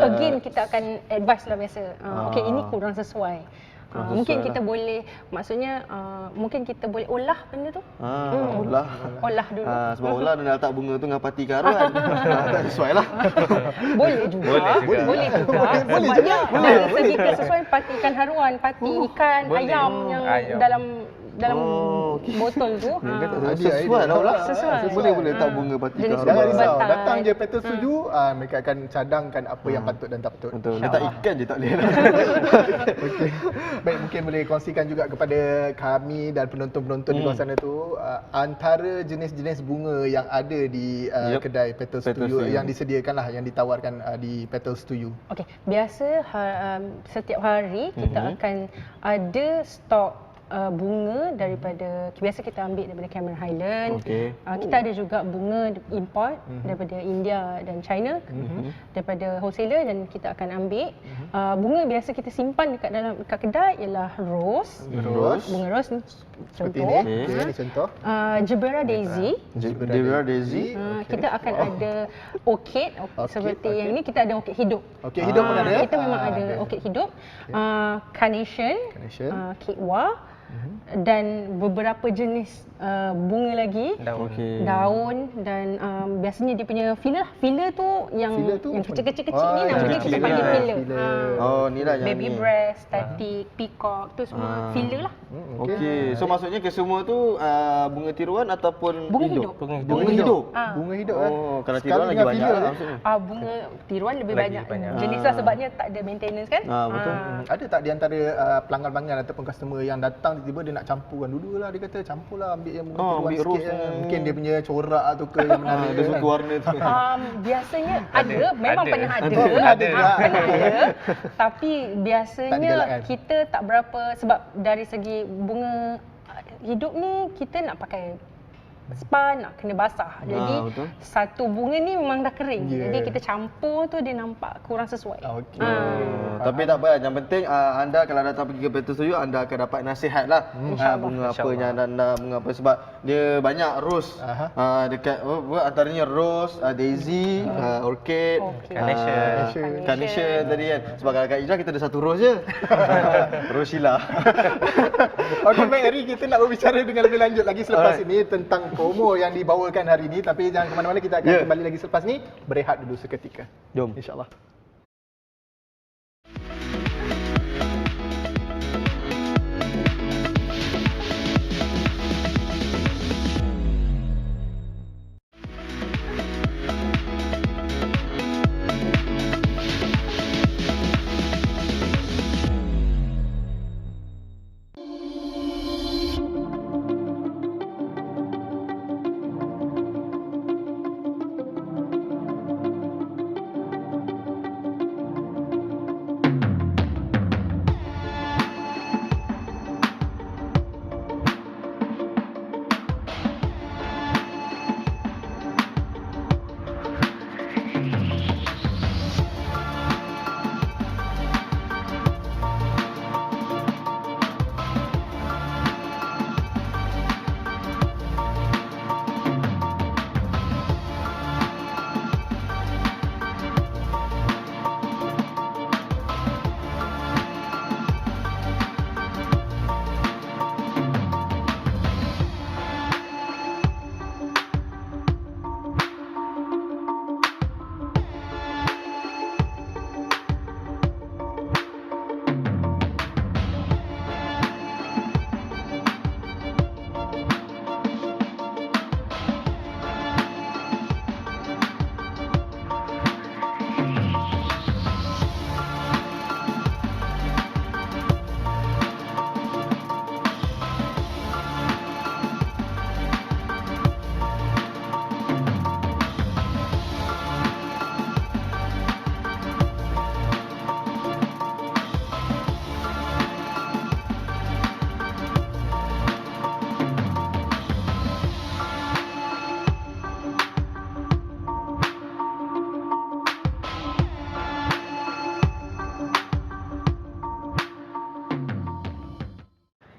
D: again kita akan advise lah biasa. Okey, ini kurang sesuai. Mungkin kita boleh, maksudnya mungkin kita boleh olah benda tu. Olah dulu.
B: Sebab olah dia nak letak bunga tu dengan pati karuan. Tak sesuai lah.
D: Boleh juga. Boleh juga. Sebabnya dari segi kesesuaian pati ikan haruan, pati ikan ayam yang dalam botol tu.
B: Sesuai lah olah.
D: Sesuai.
B: Boleh letak bunga pati
D: Jenis
B: karuan.
C: Jangan risau,
D: Betul.
C: datang je Petal Studio, mereka akan cadangkan apa yang patut dan tak patut.
B: Betul. Letak ikan je tak boleh lah.
C: Okey. Baik, mungkin boleh kongsikan juga kepada kami dan penonton-penonton di luar sana tu antara jenis-jenis bunga yang ada di kedai Petal Studio yang disediakan lah, yang ditawarkan di Petal Studio.
D: Okey, biasa setiap hari kita akan ada stok bunga daripada, biasa kita ambil daripada Cameron Highland. Kita ada juga bunga import daripada India dan China, daripada wholesaler, dan kita akan ambil. Bunga biasa kita simpan dekat kedai ialah rose. Bunga rose ni
C: Seperti
D: contoh.
C: ini. Okey, ini contoh.
D: Jebera daisy.
B: Jebera daisy.
D: Kita akan ada orchid seperti yang ni, kita ada orchid hidup.
C: Okey, hidup pun ada.
D: Kita memang ada orchid hidup. Carnation. Kekwa. Dan beberapa jenis bunga lagi, daun dan biasanya dia punya filler. Filler tu yang kecil-kecil ni namanya kita panggil filler.
B: Ni lah yang
D: Baby
B: ni.
D: breast, static, peacock tu semua filler lah.
B: Okey. So maksudnya kesemua tu bunga tiruan ataupun
D: Bunga hidup.
B: Bunga hidup.
C: Bunga hidup
B: Kalau tiruan lagi banyak lah maksudnya.
D: Bunga tiruan lebih
E: Lagi
D: banyak
E: banyak.
D: jenis lah, sebabnya tak ada maintenance kan.
B: Betul.
C: Ada tak di antara pelanggan-pelanggan ataupun customer yang datang tiba-tiba dia nak campurkan? Dulu lah dia kata campurlah, ambil yang bunga tiruan
B: ambil
C: sikit
B: rose
C: kan.
B: ni.
C: Mungkin dia punya corak tu ke yang menarik
B: Dia suka warna tu.
D: Biasanya ada, memang pernah ada.
C: Pernah ada juga.
D: Pernah ada. Tapi
C: Tak
D: biasanya
C: digalakkan.
D: kita tak berapa, sebab dari segi bunga hidup ni kita nak pakai spa, nak kena basah. Jadi
B: betul.
D: satu bunga ni memang dah kering.
C: Yeah.
D: Jadi kita campur tu dia nampak kurang sesuai.
C: Okey.
B: Tapi tak apa, yang penting anda kalau datang pergi ke Petal Studio, anda akan dapat nasihat lah bunga apa yang anda bunga apa, sebab dia banyak rose. Dekat antaranya rose, daisy, orchid, carnation tadi kan. Sebab kalau kat Ijrah kita ada satu rose je. Rose Sheila.
C: Okey, baik, hari kita nak berbicara dengan lebih lanjut lagi selepas ini tentang promo yang dibawakan hari ini, tapi jangan ke mana-mana, kita akan kembali lagi selepas ni. Berehat dulu seketika.
B: Jom.
C: InsyaAllah.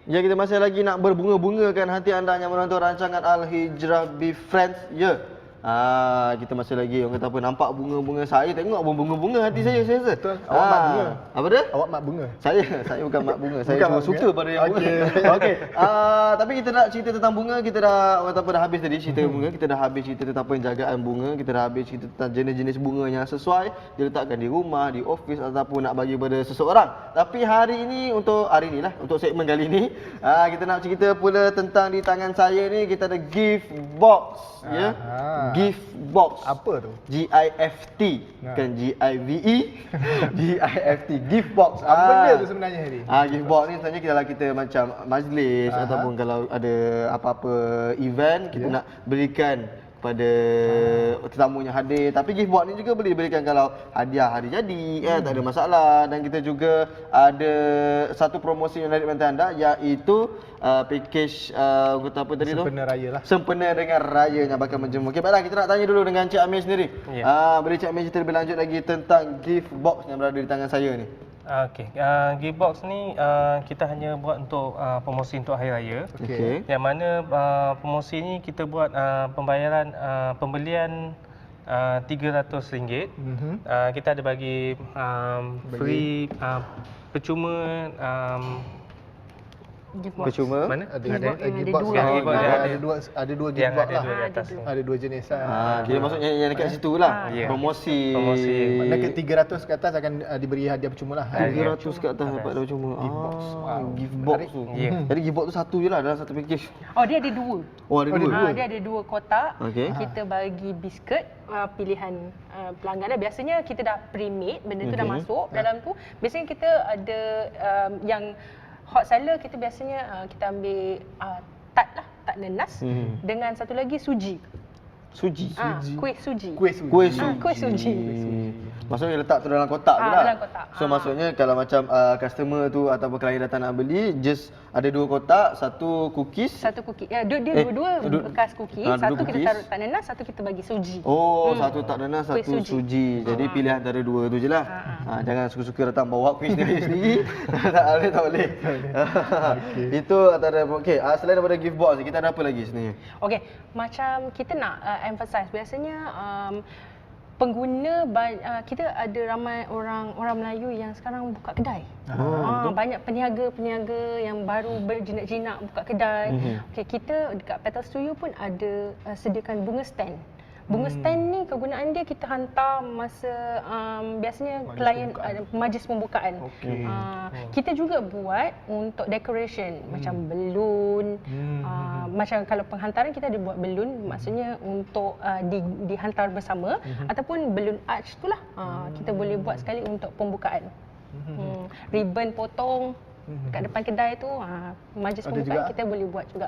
B: Ya, kita masih lagi nak berbunga-bungakan hati anda yang menonton rancangan Al-Hijrah Be Friends. Ya. Kita masih lagi orang kata apa, nampak bunga-bunga, saya tengok bunga-bunga hati saya rasa.
C: Betul. Awak mak bunga.
B: Apa dia?
C: Awak mak bunga.
B: Saya bukan mak bunga. Saya
C: Bukan
B: cuma
C: mak
B: suka
C: bunga.
B: pada yang bunga. Okey. Tapi kita nak cerita tentang bunga, kita dah orang kata apa, dah habis tadi cerita bunga, kita dah habis cerita tentang penjagaan bunga, kita dah habis cerita tentang jenis-jenis bunga yang sesuai diletakkan di rumah, di office ataupun nak bagi pada seseorang. Tapi hari ini untuk segmen kali ini, kita nak cerita pula tentang di tangan saya ni kita ada gift box, ya. Gift box.
C: Apa tu?
B: GIFT, bukan GIVE. GIFT, gift box.
C: Apa benda tu sebenarnya Harry?
B: Gift box ni sebenarnya kalau kita macam majlis ataupun kalau ada apa-apa event kita nak berikan pada tetamu yang hadir. Tapi gift box ni juga boleh diberikan kalau hadiah hari jadi, tak ada masalah. Dan kita juga ada satu promosi yang menarik pada anda, iaitu package kata apa tadi tu?
C: Sempena raya lah.
B: Sempena dengan raya yang bakal menjemput. Okey, baiklah, kita nak tanya dulu dengan Cik Amir sendiri. Boleh Cik Amir cerita lebih lanjut lagi tentang gift box yang berada di tangan saya ni?
E: Okey, gift box ni kita hanya buat untuk promosi untuk hari raya.
B: Okey.
E: Yang mana promosi ni kita buat pembayaran pembelian RM300. Kita ada bagi free percuma
B: Percuma.
E: mana?
C: Ada
D: Gift
C: gift
D: box
C: box.
D: yang
C: Ada dua gift
E: yang
C: box
E: ada
C: lah.
E: dua di atas tu.
C: Ada dua jenis lah.
B: Dia maksudnya yang dekat situ lah.
E: Ya.
B: Promosi.
C: Maknanya ke 300 ke atas akan diberi hadiah percuma lah.
B: 300 ke atas dapat dah cuma.
C: Gift box. Wow.
B: Gift box
C: Menarik.
B: tu.
E: Ya.
B: Jadi gift box tu satu je lah dalam satu package.
D: Oh, dia ada dua.
B: Oh, ada dua.
D: Dia ada dua kotak.
B: Okey.
D: Kita bagi biskut pilihan pelanggan. Biasanya kita dah pre-made, benda tu dah masuk dalam tu. Biasanya kita ada yang hot seller, kita biasanya kita ambil tart nanas dengan satu lagi suji.
B: Suji.
D: Kuih suji.
C: Kuih suji.
B: Kuih suji.
D: Kuih suji.
B: Maksudnya letak tu dalam kotak tu lah.
D: Dalam kotak.
B: So maksudnya kalau macam customer tu ataupun klien datang nak beli, just ada dua kotak, satu cookies.
D: Satu cookie. Dia dua-dua bekas cookie.
B: dua
D: Satu kita
B: cookies.
D: taruh tak nanas, satu kita bagi suji.
B: Satu tak nanas,
D: Kuih
B: satu
D: suji.
B: suji. Jadi pilih antara dua tu je lah. Jangan suka-suka datang bawa kuih sendiri. Tak boleh. Itu antara. Okey, selain daripada gift box ni, kita ada apa lagi sebenarnya?
D: Okey, macam kita nak emphasize biasanya pengguna kita ada ramai orang Melayu yang sekarang buka kedai. Banyak peniaga-peniaga yang baru berjinak-jinak buka kedai. Okey, kita dekat Petal Studio pun ada sediakan bunga stand. Bunga stand ni kegunaan dia kita hantar masa biasanya klien majlis pembukaan. Kita juga buat untuk decoration macam balloon. Macam kalau penghantaran kita ada buat balloon, maksudnya untuk dihantar bersama ataupun balloon arch tu lah. Kita boleh buat sekali untuk pembukaan. Ribbon potong kat depan kedai tu, majlis pembukaan juga kita boleh buat juga.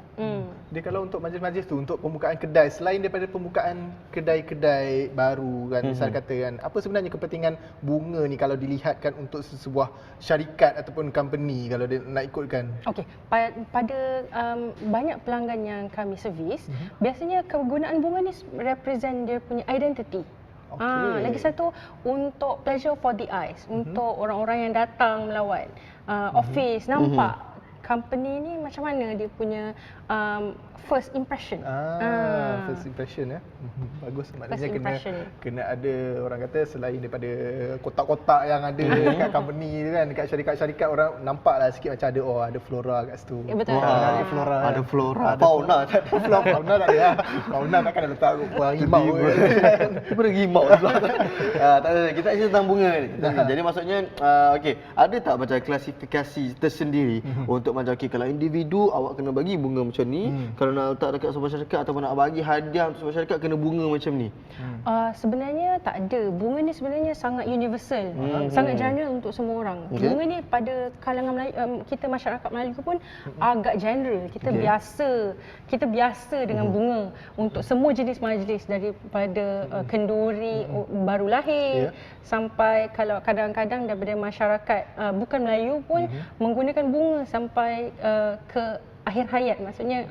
C: Dia kalau untuk majlis-majlis tu, untuk pembukaan kedai, selain daripada pembukaan kedai-kedai baru kan, misal kata kan, apa sebenarnya kepentingan bunga ni kalau dilihatkan untuk sebuah syarikat ataupun company kalau dia nak ikutkan?
D: Okey, pada banyak pelanggan yang kami servis, biasanya kegunaan bunga ni represent dia punya identity. Lagi satu untuk pleasure for the eyes, untuk orang-orang yang datang melawat office, nampak company ni macam mana dia punya first impression.
C: First impression ya. Bagus, maknanya
D: First impression.
C: kena ada orang kata selain daripada kotak-kotak yang ada dekat company tu kan, dekat syarikat-syarikat orang nampaklah sikit macam ada flora kat situ.
D: Ya, betul.
C: Ada flora.
B: Ada flora. Fauna tak ada.
C: Fauna tak ada lah. Fauna takkan ada letak harimau ke.
B: Daripada rimau pula. Tak ada. Kita cerita tentang bunga ni. Jadi maksudnya okey, ada tak macam klasifikasi tersendiri untuk macam kalau individu awak kena bagi bunga macam ni, kalau nak letak dekat sebuah syarikat ataupun nak bagi hadiah untuk sebuah syarikat kena bunga macam ni?
D: Sebenarnya tak ada. Bunga ni sebenarnya sangat universal, sangat general untuk semua orang. Bunga ni pada kalangan Melayu, kita masyarakat Melayu pun agak general. Kita biasa dengan bunga untuk semua jenis majlis, daripada kenduri baru lahir sampai kalau kadang-kadang daripada masyarakat bukan Melayu pun menggunakan bunga sampai sampai ke akhir hayat, maksudnya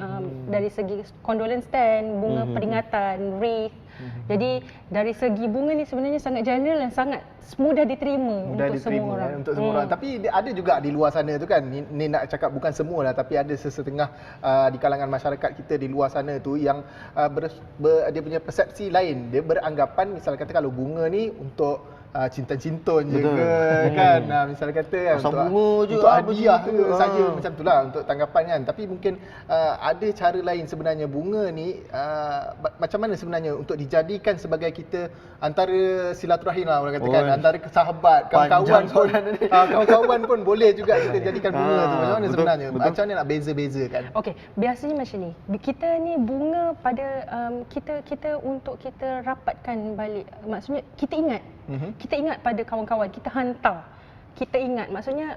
D: dari segi condolence stand, bunga peringatan, wreath. Jadi dari segi bunga ni sebenarnya sangat general dan sangat mudah diterima untuk semua orang.
C: Untuk semua orang. Tapi ada juga di luar sana tu kan, ni nak cakap bukan semua lah, tapi ada sesetengah di kalangan masyarakat kita di luar sana tu yang dia punya persepsi lain. Dia beranggapan misal kata kalau bunga ni untuk cinta-cintun je ke kan, misal kata kan, untuk hadiah ke saja, macam itulah untuk tanggapan kan. Tapi mungkin ada cara lain sebenarnya bunga ni macam mana sebenarnya untuk dijadikan sebagai kita antara silaturahim lah orang katakan, antara sahabat, kawan-kawan pun kawan-kawan pun boleh juga kita jadikan bunga tu. Macam mana sebenarnya? Macam mana nak beza-bezakan?
D: Okey, biasanya macam ni. Kita ni bunga pada kita untuk kita rapatkan balik. Maksudnya kita ingat. Kita ingat pada kawan-kawan, kita hantar. Kita ingat, maksudnya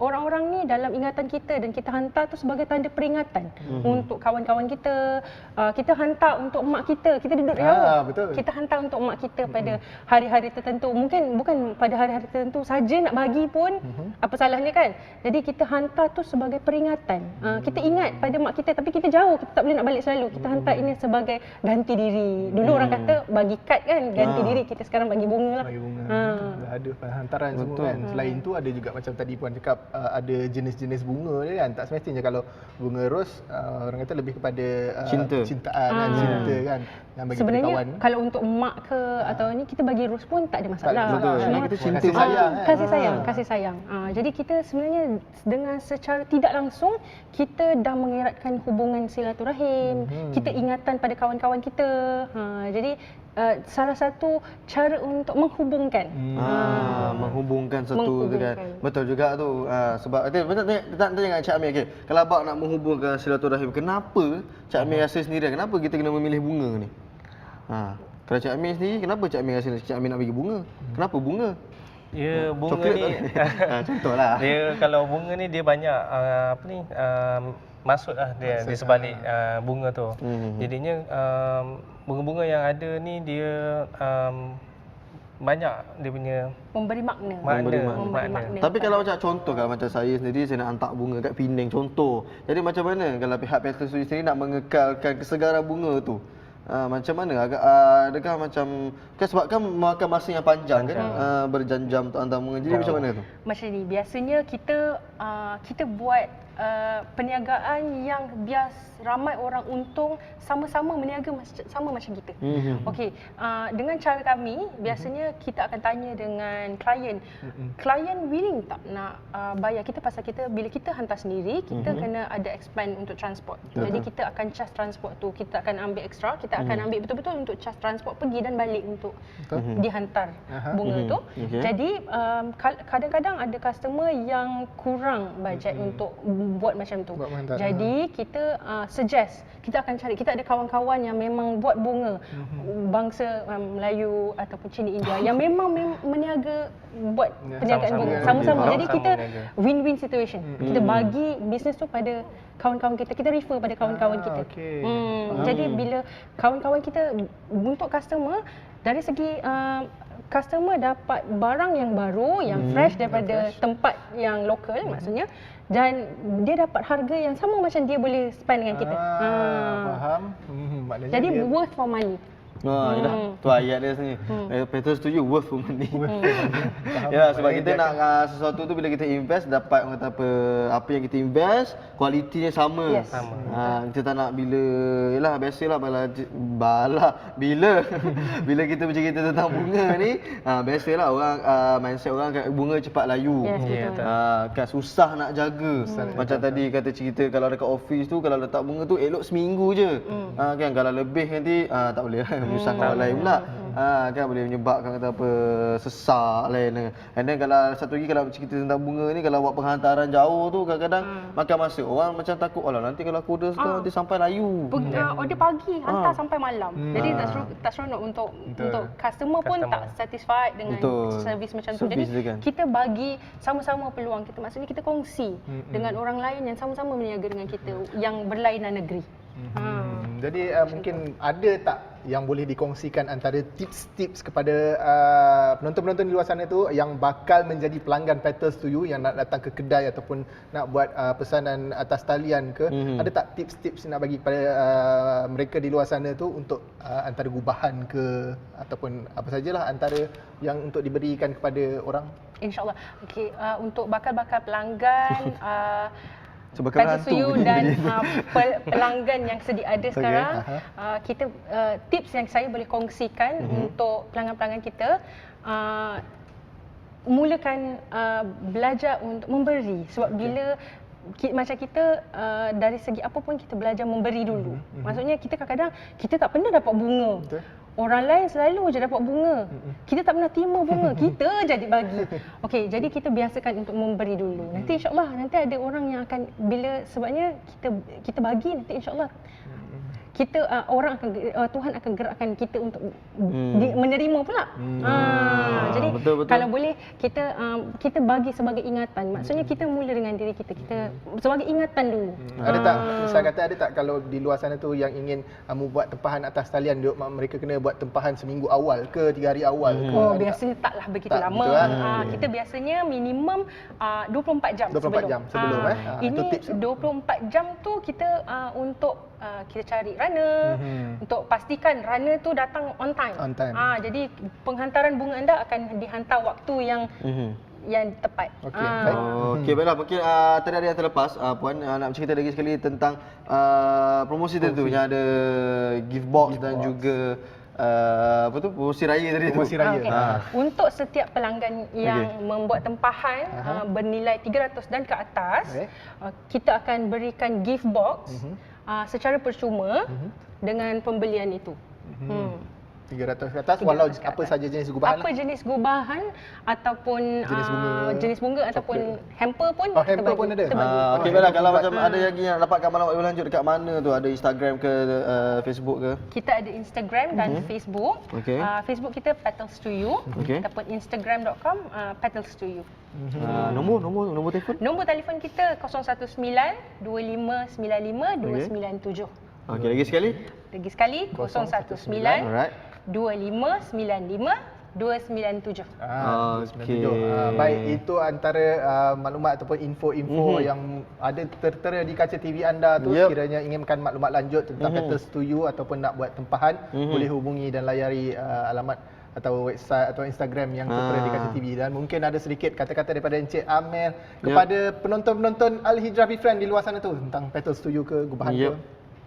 D: orang-orang ni dalam ingatan kita dan kita hantar tu sebagai tanda peringatan untuk kawan-kawan kita. Kita hantar untuk mak kita duduk jauh.
C: Betul.
D: Kita hantar untuk mak kita pada hari-hari tertentu. Mungkin bukan pada hari-hari tertentu saja nak bagi pun, apa salahnya kan? Jadi kita hantar tu sebagai peringatan. Kita ingat pada mak kita tapi kita jauh, kita tak boleh nak balik selalu. Kita hantar ini sebagai ganti diri. Dulu orang kata bagi kad kan, ganti diri, kita sekarang bagi bunga lah.
C: Bagi bunga. Ada hantaran semua kan. Selain tu ada juga macam tadi Puan cakap, ada jenis-jenis bunga dia kan. Tak semestinya kalau bunga ros orang kata lebih kepada cintaan kan, cinta kan, yang bagi
D: sebenarnya
C: kawan.
D: kalau untuk mak ke atau ni kita bagi ros pun tak ada masalah.
C: Betul.
D: Semua
C: Kita cinta sayang kan.
D: kasih sayang. Jadi kita sebenarnya dengan secara tidak langsung kita dah mengeratkan hubungan silaturahim, kita ingatan pada kawan-kawan kita. Jadi salah satu cara untuk menghubungkan.
B: Menghubungkan satu tu kan. Betul juga tu. Sebab betul tak tanya dengan Cik Amir, okey. Kalau abang nak menghubungkan silaturahim, kenapa Cik Amir rasa sendiri kenapa kita kena memilih bunga ni? Kalau Cik Amir sendiri, kenapa Cik Amir rasa Cik Amir nak bagi bunga? Kenapa bunga?
E: Ya, bunga
B: Coklat
E: ni
B: contohlah.
E: dia kalau bunga ni dia banyak maksud lah dia di sebalik bunga tu. Jadinya bunga-bunga yang ada ni dia banyak dia punya
D: Memberi makna.
E: Makna.
B: Tapi kalau macam contoh kan, macam saya sendiri saya nak hantar bunga kat Penang contoh. Jadi macam mana kalau pihak Petal Studio sendiri nak mengekalkan kesegaran bunga tu? Macam mana? Adakah macam kan sebab kan makan masa yang panjang. Kan berjam-jam untuk hantar bunga. Jadi macam mana tu?
D: Macam ni, biasanya kita buat perniagaan yang bias ramai orang untung sama-sama meniaga sama macam kita. Okey, dengan cara kami biasanya kita akan tanya dengan klien. Klien willing tak nak bayar kita pasal kita bila kita hantar sendiri kita kena ada expense untuk transport. Jadi kita akan charge transport tu, kita akan ambil extra, kita akan ambil betul-betul untuk charge transport pergi dan balik untuk dihantar bunga tu. Jadi kadang-kadang ada customer yang kurang bajet untuk buat macam tu. Jadi kita suggest, kita akan cari, kita ada kawan-kawan yang memang buat bunga bangsa Melayu ataupun Cina India yang memang meniaga buat perniagaan bunga sama-sama. Jadi kita win-win situation. Kita bagi bisnes tu pada kawan-kawan kita, kita refer pada kawan-kawan kita. Jadi bila kawan-kawan kita untuk customer, dari segi customer dapat barang yang baru, yang fresh daripada tempat yang lokal maksudnya, dan dia dapat harga yang sama macam dia boleh spend dengan kita.
C: Faham.
D: Jadi worth for money.
B: Tu ayat dia sebenarnya. Petal Studio worth for money. Ya, sebab kita nak sesuatu tu bila kita invest dapat orang kata apa yang kita invest kualitinya sama.
E: Sama.
B: Kita tak nak bila biasalah bila kita bercerita tentang bunga ni, biasalah orang mindset orang bunga cepat layu. Kan susah nak jaga. Macam tadi kata cerita kalau dekat office tu kalau letak bunga tu elok seminggu je. Kan kalau lebih nanti tak boleh menyusahkan orang lain pula. Kan boleh menyebabkan kata sesak lain. And then kalau satu lagi kalau cerita tentang bunga ni, kalau buat penghantaran jauh tu kadang-kadang makan masa. Orang macam takut nanti kalau aku order sekarang nanti sampai layu.
D: Order pagi hantar sampai malam. Jadi tak seronok untuk customer pun tak satisfied dengan servis macam tu. Jadi kita bagi sama-sama peluang kita. Maksudnya kita kongsi dengan orang lain yang sama-sama berniaga dengan kita yang berlainan negeri.
C: Jadi mungkin ada tak yang boleh dikongsikan antara tips-tips kepada penonton-penonton di luar sana tu yang bakal menjadi pelanggan Petals to You yang nak datang ke kedai ataupun nak buat pesanan atas talian ke, ada tak tips-tips nak bagi kepada mereka di luar sana tu untuk antara gubahan ke ataupun apa sajalah antara yang untuk diberikan kepada orang?
D: InsyaAllah. Okey, untuk bakal-bakal pelanggan
B: Sebab
D: Petals to You dan pelanggan yang sedia ada sekarang, kita tips yang saya boleh kongsikan untuk pelanggan-pelanggan kita, mulakan belajar untuk memberi. Sebab bila macam kita dari segi apa pun kita belajar memberi dulu. Maksudnya kita kadang-kadang kita tak pernah dapat bunga.
C: Betul.
D: Orang lain selalu je dapat bunga. Kita tak pernah terima bunga. Kita jadi bagi. Okey, jadi kita biasakan untuk memberi dulu. Nanti insya-Allah nanti ada orang yang akan bila sebabnya kita bagi nanti insya-Allah kita orang akan Tuhan akan gerakkan kita untuk menerima pula. Jadi
B: betul.
D: kalau boleh kita bagi sebagai ingatan. Maksudnya kita mula dengan diri kita. Kita sebagai ingatan dulu.
C: Ada tak, saya kata ada tak kalau di luar sana tu yang ingin membuat tempahan atas talian, mereka kena buat tempahan seminggu awal ke 3 hari awal ke?
D: Oh, biasanya taklah begitu
C: Tak,
D: lama.
C: betul,
D: Kita biasanya minimum 24 jam
C: 24
D: sebelum.
C: jam sebelum,
D: Ini
C: itu tips tu.
D: 24 jam tu kita untuk kita cari runner untuk pastikan runner tu datang on time.
C: On time.
D: Jadi penghantaran bunga anda akan dihantar waktu yang tepat.
C: Okey, baik.
B: Okey, baiklah. Mungkin tadi ada yang terlepas, Puan nak cerita lagi sekali tentang promosi tadi tu yang ada gift box dan juga promosi raya tadi tu.
C: Promosi raya.
D: Okay. Untuk setiap pelanggan yang membuat tempahan bernilai 300 dan ke atas, kita akan berikan gift box secara percuma dengan pembelian itu.
C: 300 ke atas walau apa saja jenis gubahan.
D: Apa jenis gubahan ataupun jenis bunga ataupun hamper pun
C: Oh, hamper pun ada.
B: Okey, baiklah. Kalau macam ada lagi yang dapatkan maklumat lebih lanjut dekat mana tu? Ada Instagram ke Facebook ke?
D: Kita ada Instagram dan Facebook.
B: Okey.
D: Facebook kita Petals to You ataupun instagram.com Petals to You.
B: Nombor telefon?
D: Nombor telefon kita 019 2595 297.
B: Okey, lagi sekali?
D: Lagi sekali 019
B: Alright.
D: 2595 297.
B: Okey.
C: Baik, itu antara maklumat ataupun info-info yang ada tertera di kaca TV anda tu. Sekiranya inginkan maklumat lanjut tentang Petals to You ataupun nak buat tempahan, boleh hubungi dan layari alamat atau website atau Instagram yang tertera di kaca TV. Dan mungkin ada sedikit kata-kata daripada Encik Amel kepada penonton-penonton Al-Hijrah Befriend di luar sana tu tentang Petals to You ke gubahan ke.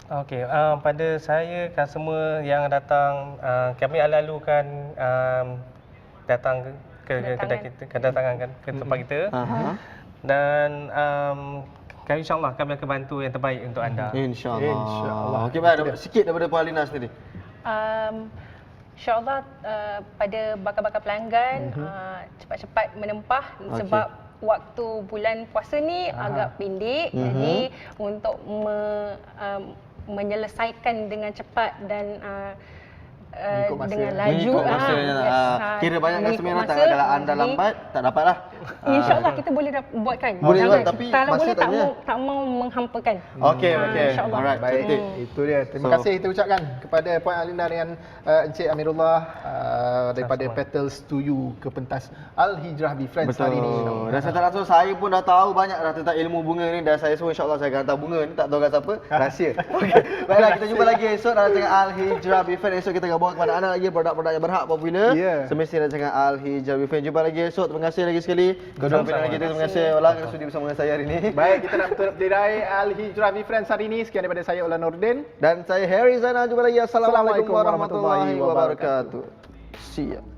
E: Okey, pada saya customer yang datang, kami lalukan datang ke kedai kita, kedatangan ke tempat kita. Dan kami insya-Allah kami akan bantu yang terbaik untuk anda.
B: InsyaAllah. Okey, baik, sikit daripada Puan Alina sendiri.
D: InsyaAllah pada bakal-bakal pelanggan cepat-cepat menempah sebab waktu bulan puasa ni agak pendek. Jadi untuk menyelesaikan dengan cepat dan dengan laju
B: kira banyak customer datang, kalau anda lambat tak dapatlah.
D: InsyaAllah kita boleh buatkan.
B: Boleh buat, tapi
D: kalau
B: masa
D: boleh
B: tak
D: tak mau menghampakan.
B: Okey.
D: InsyaAllah.
B: Alright,
C: Baik, itu dia. Terima kasih kita ucapkan kepada Puan Alina dan Encik Amirullah daripada Petals to You ke pentas Al-Hijrah Befriends hari ini.
B: Dan saya tak rasa saya pun dah tahu banyak dah tentang ilmu bunga ni, dan saya semua insyaAllah saya akan hantar bunga ni, tak tahu kat siapa, rahsia. Okey, baiklah, kita jumpa lagi esok dalam rancangan Al-Hijrah Befriends. Esok kita akan bawa kepada anda lagi produk-produk yang berhak popular semestinya rancangan Al-Hijrah Befriends. Jumpa lagi esok. Terima kasih lagi sekali kepada pimpinan kita. Terima kasih Ola kerana sudi bersama dengan saya hari ini.
C: Baik, kita nak bertirai Al-Hijrah Befriends hari ini. Sekian daripada saya Ola Nordin
B: dan saya Harry Zainal. Jumpa lagi. Assalamualaikum warahmatullahi wabarakatuh. See ya.